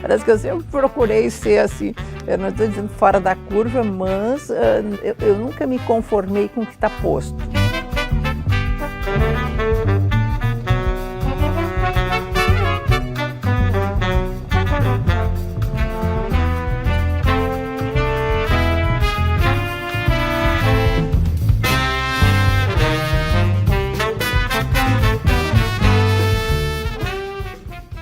Parece que eu sempre procurei ser assim, eu não estou dizendo fora da curva, mas eu nunca me conformei com o que está posto.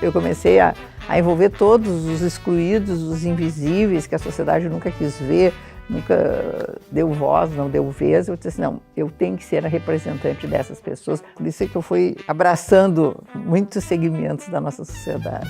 Eu comecei a envolver todos os excluídos, os invisíveis, que a sociedade nunca quis ver, nunca deu voz, não deu vez. Eu disse assim, não, eu tenho que ser a representante dessas pessoas. Por isso é que eu fui abraçando muitos segmentos da nossa sociedade.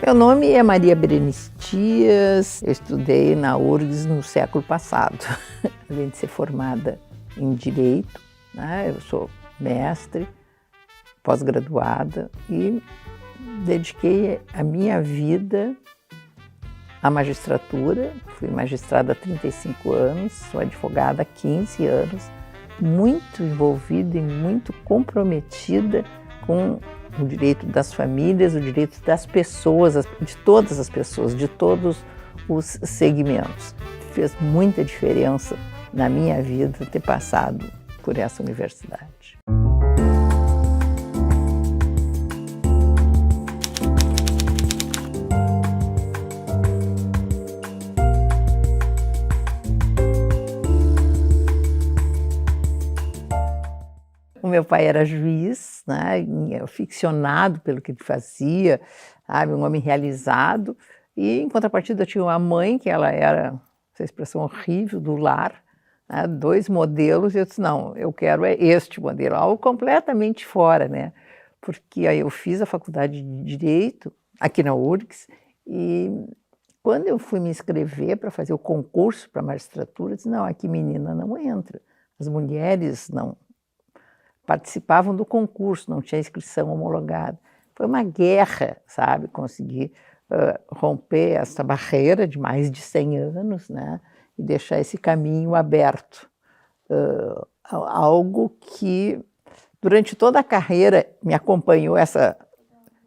Meu nome é Maria Berenice Dias, eu estudei na URGS no século passado, além de ser formada em Direito, né? Eu sou mestre, pós-graduada e dediquei a minha vida à magistratura. Fui magistrada há 35 anos, sou advogada há 15 anos, muito envolvida e muito comprometida com o direito das famílias, o direito das pessoas, de todas as pessoas, de todos os segmentos. Fez muita diferença na minha vida ter passado por essa universidade. O meu pai era juiz, né, ficcionado pelo que ele fazia, sabe, um homem realizado, e em contrapartida eu tinha uma mãe que ela era, essa expressão horrível, do lar, né, 2 modelos, e eu disse, não, eu quero este modelo, algo completamente fora, né, porque aí eu fiz a faculdade de Direito, aqui na URGS, e quando eu fui me inscrever para fazer o concurso para a magistratura, eu disse, não, aqui menina não entra, as mulheres não participavam do concurso, não tinha inscrição homologada. Foi uma guerra, sabe, conseguir romper essa barreira de mais de 100 anos, né, e deixar esse caminho aberto. Algo que, durante toda a carreira, me acompanhou essa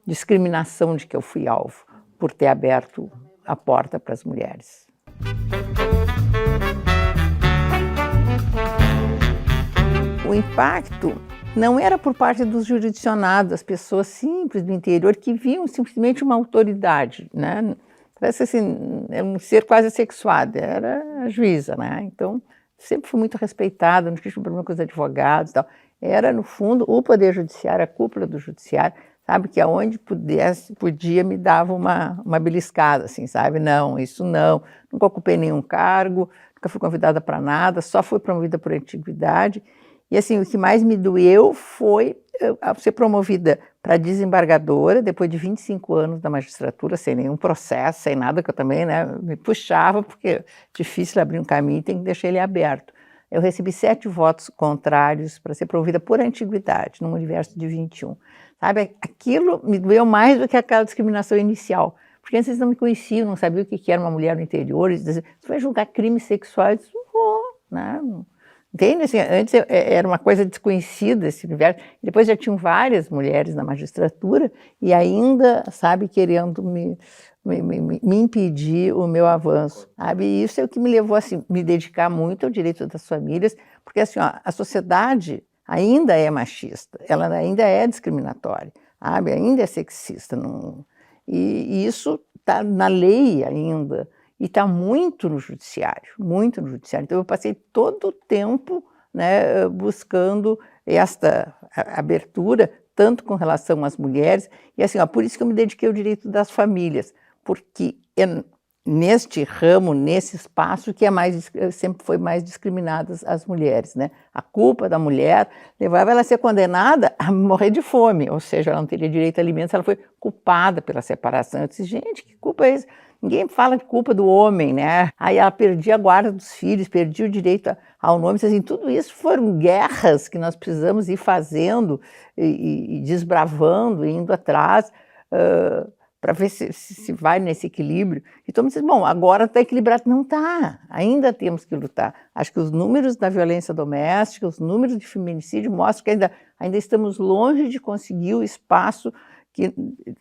discriminação de que eu fui alvo, por ter aberto a porta para as mulheres. O impacto não era por parte dos jurisdicionados, as pessoas simples do interior que viam simplesmente uma autoridade, né? Parece assim, é um ser quase sexuado, era a juíza, né? Então, sempre fui muito respeitada, não tive problema com os advogados e tal. Era, no fundo, o Poder Judiciário, a cúpula do Judiciário, sabe? Que aonde podia me dava uma beliscada, assim, sabe? Não, isso não, nunca ocupei nenhum cargo, nunca fui convidada para nada, só fui promovida por antiguidade. E assim, o que mais me doeu foi ser promovida para desembargadora, depois de 25 anos da magistratura, sem nenhum processo, sem nada, que eu também, né, me puxava, porque é difícil abrir um caminho, tem que deixar ele aberto. Eu recebi 7 votos contrários para ser promovida por antiguidade, num universo de 21. Sabe, aquilo me doeu mais do que aquela discriminação inicial, porque antes eles não me conheciam, não sabiam o que era uma mulher no interior, eles diziam, você vai julgar crimes sexuais? Não vou, né? Entende? Assim, antes era uma coisa desconhecida esse universo, depois já tinham várias mulheres na magistratura e ainda, sabe, querendo me impedir o meu avanço, sabe? E isso é o que me levou a assim, me dedicar muito ao direito das famílias, porque assim, ó, a sociedade ainda é machista, ela ainda é discriminatória, sabe? Ainda é sexista, não... e isso está na lei ainda. E está muito no judiciário, muito no judiciário. Então eu passei todo o tempo, né, buscando esta abertura, tanto com relação às mulheres, e assim, ó, por isso que eu me dediquei ao direito das famílias, porque neste ramo, nesse espaço, que sempre foi mais discriminadas as mulheres, né? A culpa da mulher levava ela a ser condenada a morrer de fome, ou seja, ela não teria direito a alimentos, ela foi culpada pela separação. Eu disse, gente, que culpa é essa? Ninguém fala de culpa do homem, né? Aí ela perdia a guarda dos filhos, perdia o direito ao nome. Assim, tudo isso foram guerras que nós precisamos ir fazendo e desbravando, indo atrás, para ver se vai nesse equilíbrio. Então, me diz, bom, agora está equilibrado. Não está, ainda temos que lutar. Acho que os números da violência doméstica, os números de feminicídio mostram que ainda estamos longe de conseguir o espaço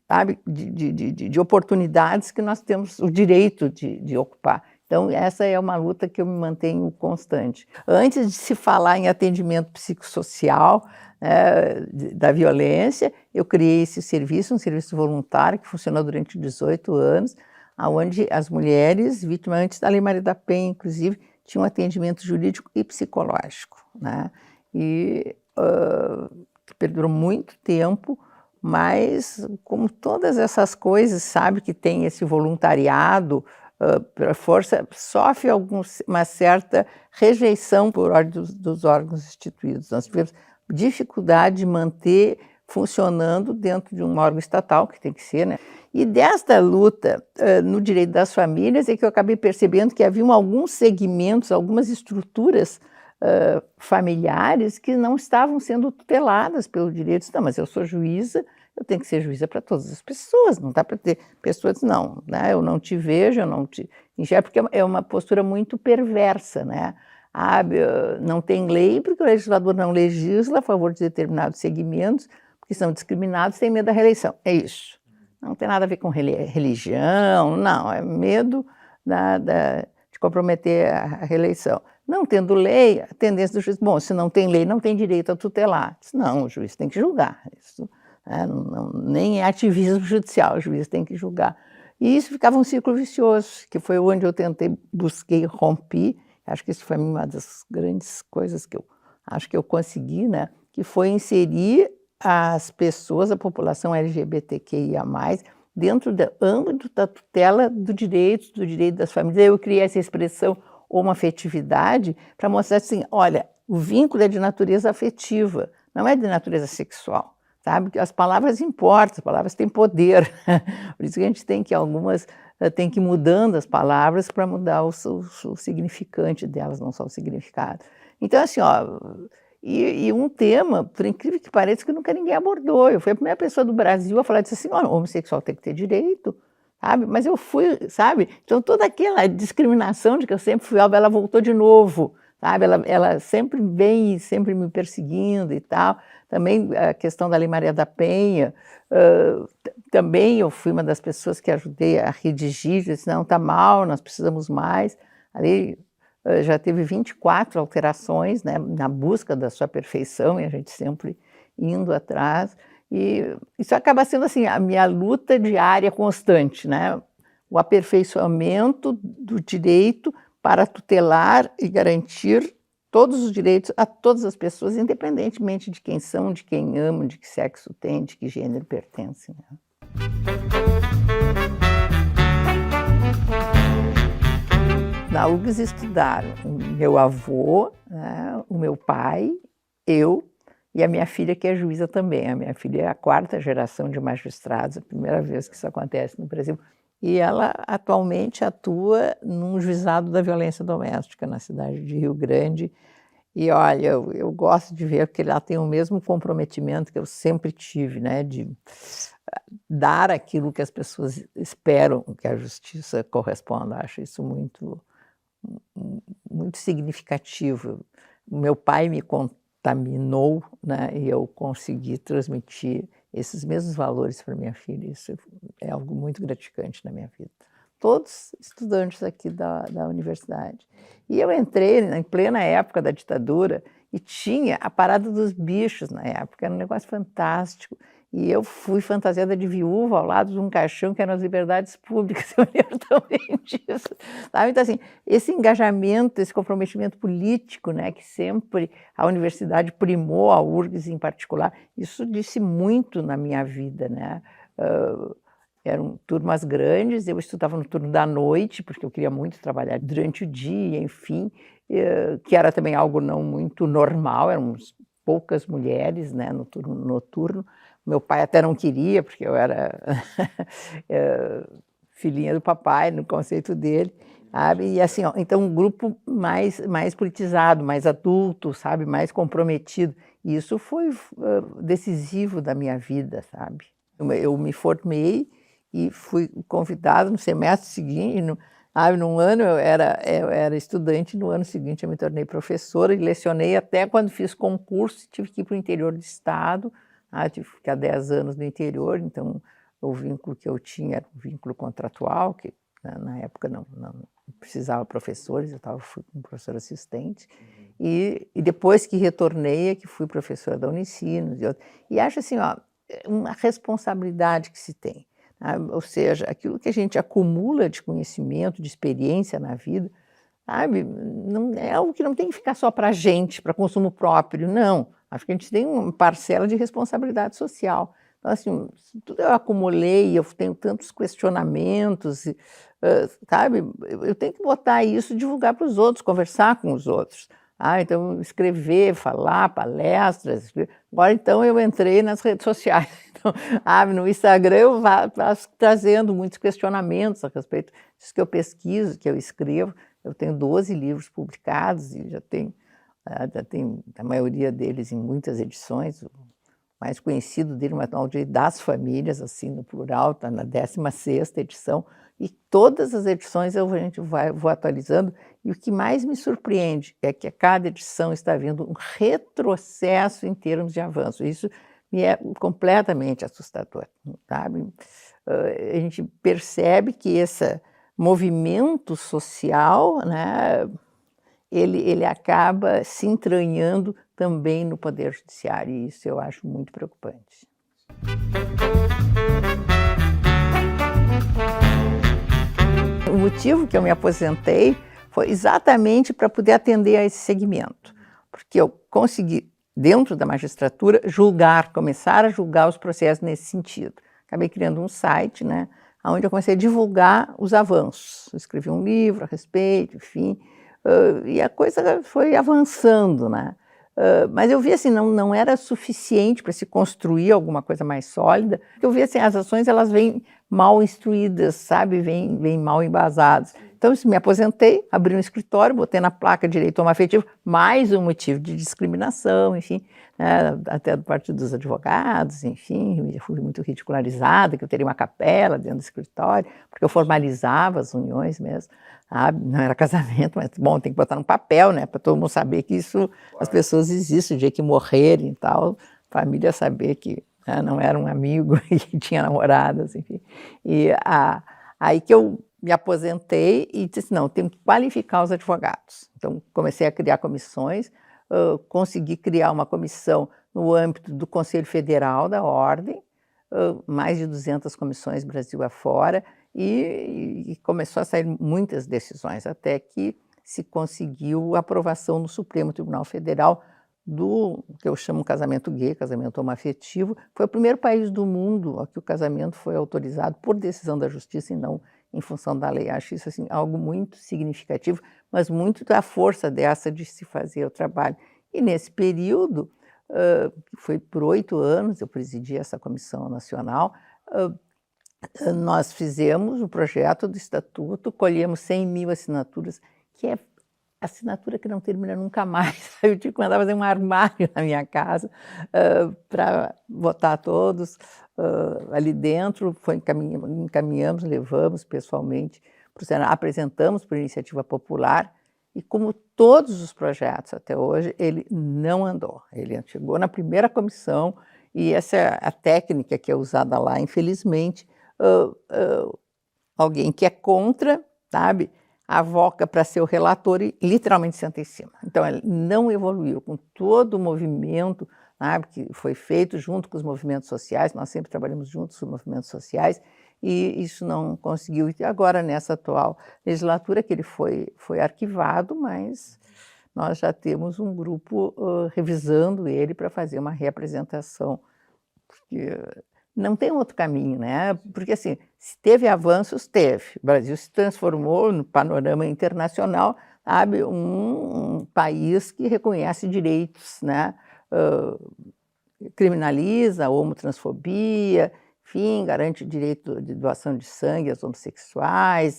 sabe, de oportunidades que nós temos o direito de ocupar. Então, essa é uma luta que eu me mantenho constante. Antes de se falar em atendimento psicossocial, da violência, eu criei esse serviço, um serviço voluntário que funcionou durante 18 anos, onde as mulheres vítimas, antes da Lei Maria da Penha, inclusive, tinham atendimento jurídico e psicológico, né? E que perdurou muito tempo, mas como todas essas coisas, sabe, que tem esse voluntariado, pela força, sofre uma certa rejeição por ordem dos órgãos instituídos. Nós tivemos dificuldade de manter funcionando dentro de um órgão estatal, que tem que ser, né? E desta luta no direito das famílias é que eu acabei percebendo que haviam alguns segmentos, algumas estruturas familiares que não estavam sendo tuteladas pelo direito. Não, mas eu sou juíza, eu tenho que ser juíza para todas as pessoas, não dá para ter pessoas, não, né? Eu não te vejo, eu não te enxergo, porque é uma postura muito perversa, né? Não tem lei porque o legislador não legisla a favor de determinados segmentos, porque são discriminados, tem medo da reeleição. É isso. Não tem nada a ver com religião, não, é medo de comprometer a reeleição. Não tendo lei, a tendência do juiz, bom, se não tem lei, não tem direito a tutelar. Não, o juiz tem que julgar. Isso nem é ativismo judicial, o juiz tem que julgar. E isso ficava um círculo vicioso, que foi onde eu busquei romper. Acho que isso foi uma das grandes coisas que eu acho que eu consegui, né? Que foi inserir as pessoas, a população LGBTQIA+, dentro do âmbito da tutela do direito das famílias. Eu criei essa expressão homoafetividade para mostrar assim, olha, o vínculo é de natureza afetiva, não é de natureza sexual, sabe? Porque as palavras importam, as palavras têm poder, por isso que a gente tem que ir mudando as palavras para mudar o significante delas, não só o significado. Então, assim, ó, e um tema, por incrível que pareça, que nunca ninguém abordou. Eu fui a primeira pessoa do Brasil a falar disso assim, ó, homossexual tem que ter direito, sabe? Mas eu fui, sabe? Então toda aquela discriminação de que eu sempre fui alvo, ela voltou de novo, sabe? Ela sempre vem, sempre me perseguindo e tal. Também a questão da Lei Maria da Penha, também eu fui uma das pessoas que ajudei a redigir, disse, não, está mal, nós precisamos mais. A lei já teve 24 alterações, né, na busca da sua perfeição, e a gente sempre indo atrás. E isso acaba sendo assim, a minha luta diária constante, né? O aperfeiçoamento do direito para tutelar e garantir todos os direitos a todas as pessoas, independentemente de quem são, de quem amam, de que sexo tem, de que gênero pertence, né? Na URGS estudaram o meu avô, né, o meu pai, eu e a minha filha, que é juíza também. A minha filha é a 4ª geração de magistrados, a primeira vez que isso acontece no Brasil. E ela atualmente atua num juizado da violência doméstica na cidade de Rio Grande. E olha, eu gosto de ver que ela tem o mesmo comprometimento que eu sempre tive, né, de dar aquilo que as pessoas esperam que a justiça corresponda. Acho isso muito significativo. O meu pai me contaminou, né, e eu consegui transmitir esses mesmos valores para minha filha. Isso é algo muito gratificante na minha vida. Todos estudantes aqui da universidade. E eu entrei em plena época da ditadura e tinha a parada dos bichos na época, era um negócio fantástico. E eu fui fantasiada de viúva ao lado de um caixão que eram as liberdades públicas, eu lembro também disso. Sabe? Então, assim, esse engajamento, esse comprometimento político, né, que sempre a universidade primou, a URGS em particular, isso disse muito na minha vida, né? eram turmas grandes, eu estudava no turno da noite, porque eu queria muito trabalhar durante o dia, enfim, que era também algo não muito normal, éramos poucas mulheres, né, no turno noturno. Meu pai até não queria, porque eu era filhinha do papai, no conceito dele, sabe? E assim, ó, então um grupo mais politizado, mais adulto, sabe? Mais comprometido. E isso foi decisivo da minha vida, sabe? Eu me formei e fui convidada no semestre seguinte, num ano eu era estudante, no ano seguinte eu me tornei professora e lecionei até quando fiz concurso, tive que ir para o interior do estado, tive que ficar 10 anos no interior, então o vínculo que eu tinha era um vínculo contratual, que na época não precisava professores, fui como professora assistente, e depois que retornei é que fui professora da Unicinos, e acho assim, ó, uma responsabilidade que se tem, ou seja, aquilo que a gente acumula de conhecimento, de experiência na vida, sabe, não, é algo que não tem que ficar só para a gente, para consumo próprio, não, acho que a gente tem uma parcela de responsabilidade social. Então, assim, tudo eu acumulei, eu tenho tantos questionamentos, sabe, eu tenho que botar isso, divulgar para os outros, conversar com os outros. Então, escrever, falar, palestras. Agora, então, eu entrei nas redes sociais. Então, no Instagram eu faço trazendo muitos questionamentos a respeito disso que eu pesquiso, que eu escrevo. Eu tenho 12 livros publicados e já tenho a maioria deles em muitas edições. O mais conhecido dele, o Manual das Famílias, assim, no plural, está na 16ª edição. E todas as edições a gente vou atualizando, e o que mais me surpreende é que a cada edição está havendo um retrocesso em termos de avanço. Isso me é completamente assustador, sabe? A gente percebe que esse movimento social, né, ele acaba se entranhando também no Poder Judiciário, e isso eu acho muito preocupante. O motivo que eu me aposentei foi exatamente para poder atender a esse segmento, porque eu consegui, dentro da magistratura, começar a julgar os processos nesse sentido. Acabei criando um site, né, onde eu comecei a divulgar os avanços. Eu escrevi um livro a respeito, enfim, e a coisa foi avançando, né? Mas eu vi assim, não era suficiente para se construir alguma coisa mais sólida. Eu vi assim, as ações elas vêm mal instruídas, sabe? Vêm mal embasadas. Então, me aposentei, abri um escritório, botei na placa direito homoafetivo, mais um motivo de discriminação, enfim, né, até do Partido dos Advogados, enfim, eu fui muito ridicularizada, que eu teria uma capela dentro do escritório, porque eu formalizava as uniões mesmo, sabe? Não era casamento, mas, bom, tem que botar no papel, né, para todo mundo saber que isso, as pessoas existem, o dia que morrerem e tal, família saber que não era um amigo e que tinha namoradas, enfim. E aí que eu me aposentei e disse, não, tenho que qualificar os advogados. Então, comecei a criar comissões, consegui criar uma comissão no âmbito do Conselho Federal da Ordem, mais de 200 comissões Brasil afora, e começou a sair muitas decisões, até que se conseguiu a aprovação no Supremo Tribunal Federal do que eu chamo casamento gay, casamento homoafetivo. Foi o primeiro país do mundo a que o casamento foi autorizado por decisão da justiça e não em função da lei. Acho isso assim, algo muito significativo, mas muito da força dessa de se fazer o trabalho. E nesse período, que foi por 8 anos, eu presidi essa comissão nacional, nós fizemos o projeto do estatuto, colhemos 100.000 assinaturas, que é assinatura que não termina nunca mais. Eu tive que mandar fazer um armário na minha casa para botar todos ali dentro. Encaminhamos, levamos pessoalmente para o Senado, apresentamos por iniciativa popular, e como todos os projetos até hoje, ele não andou. Ele chegou na primeira comissão, e essa é a técnica que é usada lá, infelizmente, alguém que é contra, sabe, avoca para ser o relator e literalmente senta em cima. Então, ele não evoluiu com todo o movimento, sabe, que foi feito junto com os movimentos sociais. Nós sempre trabalhamos juntos com os movimentos sociais, e isso não conseguiu. E agora, nessa atual legislatura, que ele foi arquivado, mas nós já temos um grupo revisando ele para fazer uma reapresentação, porque não tem outro caminho, né? Porque assim, Se teve avanços, teve. O Brasil se transformou no panorama internacional, sabe, um país que reconhece direitos, né? Criminaliza a homotransfobia, enfim, garante o direito de doação de sangue aos homossexuais,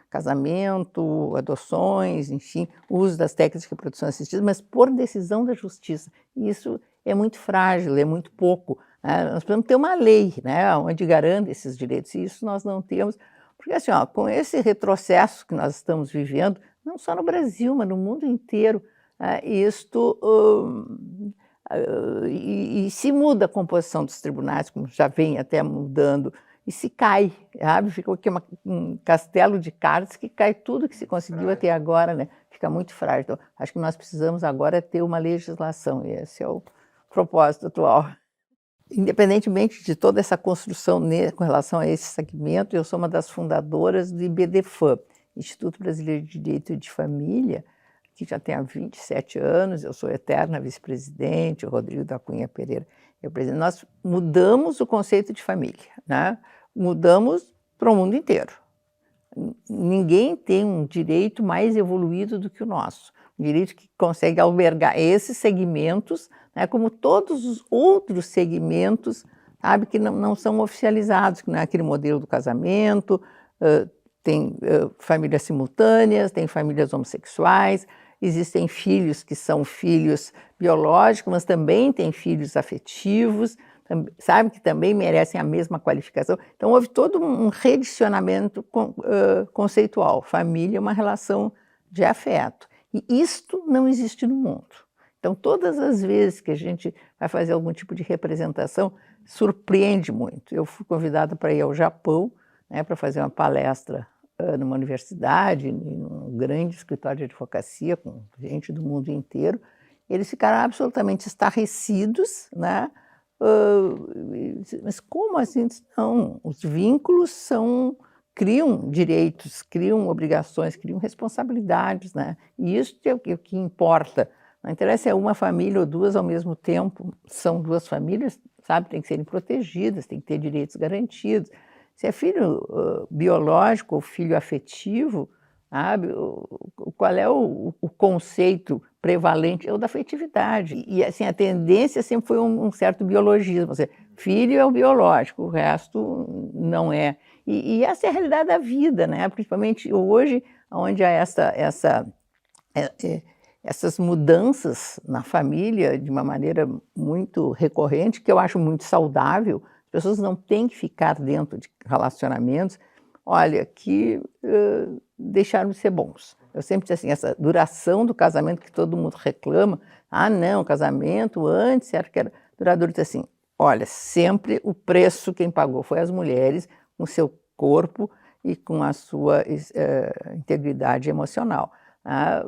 casamento, adoções, enfim, uso das técnicas de reprodução assistida, mas por decisão da justiça. E isso é muito frágil, é muito pouco. Nós precisamos ter uma lei, né, onde garanta esses direitos, e isso nós não temos, porque assim, ó, com esse retrocesso que nós estamos vivendo, não só no Brasil, mas no mundo inteiro, e se muda a composição dos tribunais, como já vem até mudando, e se cai, sabe? Fica aqui um castelo de cartas que cai tudo que se conseguiu até agora, né? Fica muito frágil. Então, acho que nós precisamos agora ter uma legislação, e esse é o propósito atual. Independentemente de toda essa construção com relação a esse segmento, eu sou uma das fundadoras do IBDFAM, Instituto Brasileiro de Direito de Família, que já tem há 27 anos, eu sou eterna vice-presidente, o Rodrigo da Cunha Pereira é o presidente. Nós mudamos o conceito de família, né? Mudamos para o mundo inteiro. Ninguém tem um direito mais evoluído do que o nosso, um direito que consegue albergar esses segmentos, né, como todos os outros segmentos, sabe, que não são oficializados, que não é aquele modelo do casamento, tem famílias simultâneas, tem famílias homossexuais, existem filhos que são filhos biológicos, mas também tem filhos afetivos, sabe, que também merecem a mesma qualificação. Então, houve todo um redicionamento conceitual. Família é uma relação de afeto. E isto não existe no mundo. Então, todas as vezes que a gente vai fazer algum tipo de representação, surpreende muito. Eu fui convidada para ir ao Japão, né, para fazer uma palestra numa universidade, num grande escritório de advocacia, com gente do mundo inteiro. Eles ficaram absolutamente estarrecidos, né? Mas como assim? Não, os vínculos criam direitos, criam obrigações, criam responsabilidades, né? E isso é o que importa. Não interessa se é uma família ou duas ao mesmo tempo, são duas famílias, sabe? Tem que serem protegidas, tem que ter direitos garantidos. Se é filho biológico ou filho afetivo, sabe? Qual é o conceito prevalente? É o da afetividade. E assim, a tendência sempre foi um certo biologismo. Ou seja, filho é o biológico, o resto não é. E essa é a realidade da vida, né? Principalmente hoje, onde há essas mudanças na família de uma maneira muito recorrente, que eu acho muito saudável. As pessoas não têm que ficar dentro de relacionamentos, olha, que deixaram de ser bons. Eu sempre disse assim, essa duração do casamento que todo mundo reclama, não, o casamento antes era que era duradouro, eu disse assim, olha, sempre o preço quem pagou foi as mulheres, com seu corpo e com a sua integridade emocional.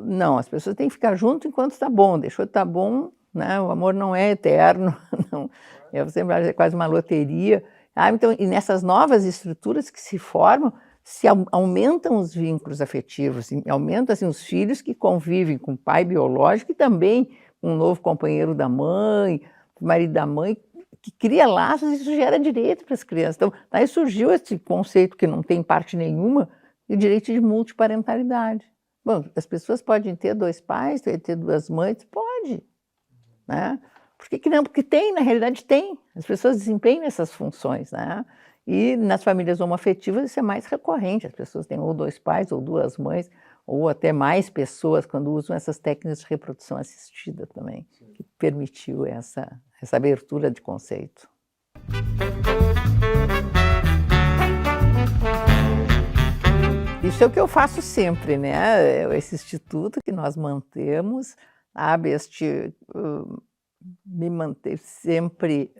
Não, as pessoas têm que ficar junto enquanto está bom, deixou de estar bom, né? O amor não é eterno, não. Eu sempre acho que é quase uma loteria. Então, e nessas novas estruturas que se formam, se aumentam os vínculos afetivos, aumentam assim, os filhos que convivem com o pai biológico e também com um novo companheiro da mãe, o marido da mãe, que cria laços, e isso gera direito para as crianças. Então, aí surgiu esse conceito que não tem parte nenhuma, o direito de multiparentalidade. Bom, as pessoas podem ter dois pais, ter duas mães, pode, né? Por que não? Porque tem, na realidade tem. As pessoas desempenham essas funções, né? E nas famílias homoafetivas isso é mais recorrente. As pessoas têm ou dois pais, ou duas mães, ou até mais pessoas quando usam essas técnicas de reprodução assistida também, que permitiu essa abertura de conceito. Isso é o que eu faço sempre, né? Esse instituto que nós mantemos, sabe? Me manter sempre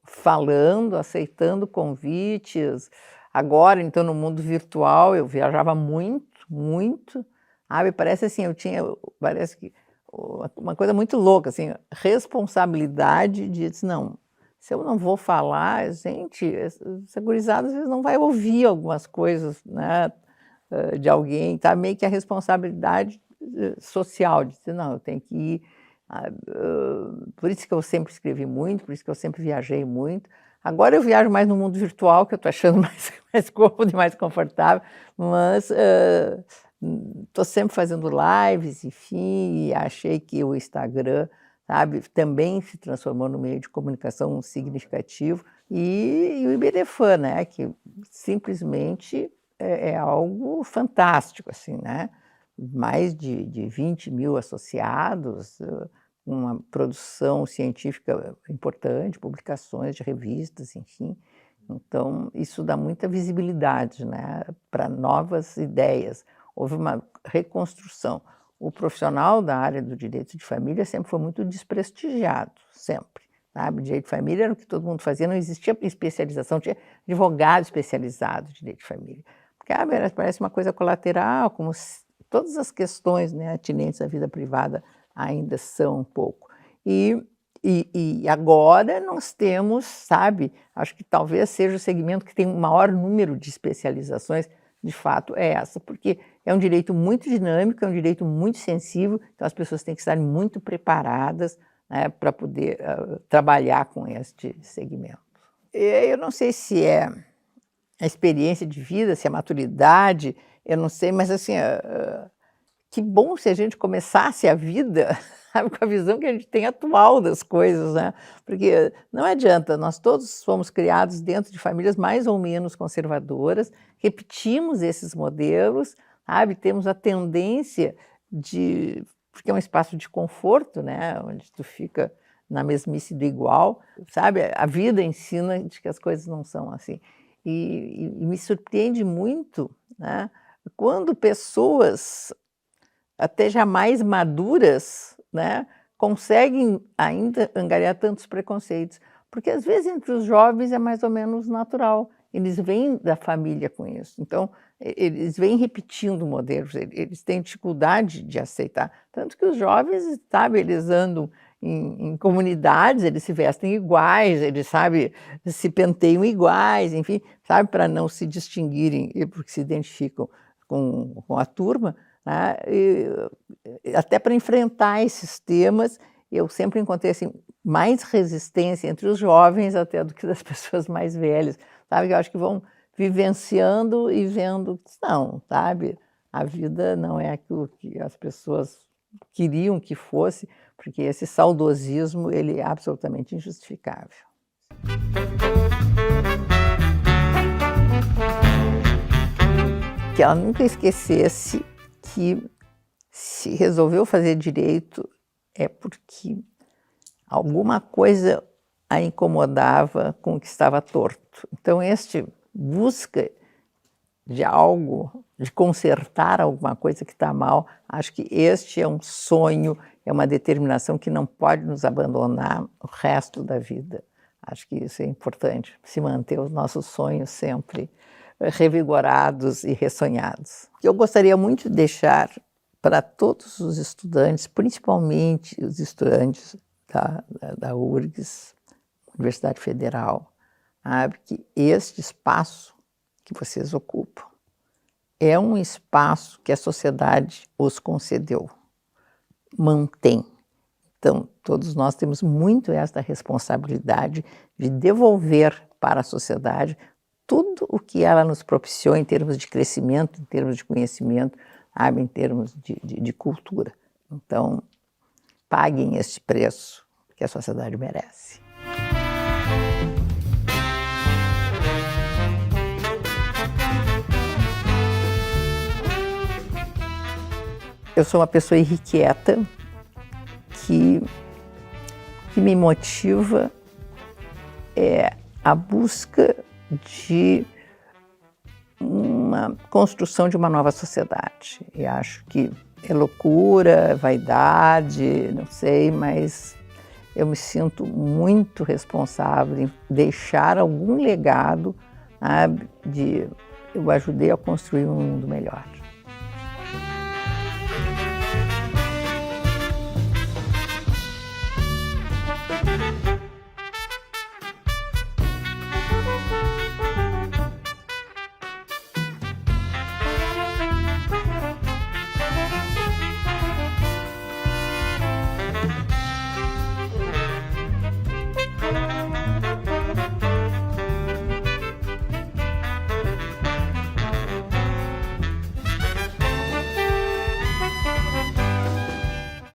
falando, aceitando convites. Agora, então, no mundo virtual, eu viajava muito, sabe? Parece assim, parece que uma coisa muito louca, assim, responsabilidade de dizer, não, se eu não vou falar, gente, essa gurizada às vezes não vai ouvir algumas coisas, né? De alguém, tá? Meio que a responsabilidade social, de dizer, não, eu tenho que ir. Por isso que eu sempre escrevi muito, por isso que eu sempre viajei muito. Agora eu viajo mais no mundo virtual, que eu estou achando mais cômodo e mais confortável, mas estou sempre fazendo lives, enfim, e achei que o Instagram, sabe, também se transformou no meio de comunicação significativo, e o Iberefan, né, que simplesmente é algo fantástico, assim, né? Mais de 20 mil associados, uma produção científica importante, publicações de revistas, enfim. Então, isso dá muita visibilidade, né, para novas ideias. Houve uma reconstrução. O profissional da área do direito de família sempre foi muito desprestigiado, sempre. Sabe? Direito de família era o que todo mundo fazia, não existia especialização, tinha advogado especializado em direito de família. Porque parece uma coisa colateral, como todas as questões, né, atinentes à vida privada ainda são um pouco. E agora nós temos, sabe, acho que talvez seja o segmento que tem o maior número de especializações, de fato é essa, porque é um direito muito dinâmico, é um direito muito sensível, então as pessoas têm que estar muito preparadas, né, para poder trabalhar com este segmento. Eu não sei se é a experiência de vida, se é a maturidade, eu não sei, mas assim, que bom se a gente começasse a vida, sabe, com a visão que a gente tem atual das coisas, né? Porque não adianta, nós todos fomos criados dentro de famílias mais ou menos conservadoras, repetimos esses modelos, sabe, temos a tendência de, porque é um espaço de conforto, né, onde tu fica na mesmice do igual, sabe, a vida ensina de que as coisas não são assim. E me surpreende muito, né, quando pessoas até já mais maduras, né, conseguem ainda angariar tantos preconceitos, porque às vezes entre os jovens é mais ou menos natural, eles vêm da família com isso, então eles vêm repetindo modelos, eles têm dificuldade de aceitar, tanto que os jovens, sabe, eles andam em comunidades, eles se vestem iguais, eles, sabe, se penteiam iguais, enfim, sabe, para não se distinguirem, porque se identificam com a turma, né? Até para enfrentar esses temas, eu sempre encontrei assim, mais resistência entre os jovens até do que das pessoas mais velhas, sabe? Eu acho que vão vivenciando e vendo que não, sabe? A vida não é aquilo que as pessoas queriam que fosse, porque esse saudosismo ele é absolutamente injustificável. Que ela nunca esquecesse que se resolveu fazer direito é porque alguma coisa a incomodava com o que estava torto. Então, busca de algo, de consertar alguma coisa que está mal, acho que este é um sonho, é uma determinação que não pode nos abandonar o resto da vida. Acho que isso é importante, se manter os nossos sonhos sempre revigorados e ressonhados. Eu gostaria muito de deixar para todos os estudantes, principalmente os estudantes da URGS, Universidade Federal, sabe, que este espaço que vocês ocupam é um espaço que a sociedade os concedeu, mantém. Então, todos nós temos muito esta responsabilidade de devolver para a sociedade tudo o que ela nos propiciou em termos de crescimento, em termos de conhecimento, sabe, em termos de cultura. Então, paguem este preço que a sociedade merece. Eu sou uma pessoa irrequieta, que me motiva é a busca de uma construção de uma nova sociedade. E acho que é loucura, vaidade, não sei, mas eu me sinto muito responsável em deixar algum legado, sabe, eu ajudei a construir um mundo melhor.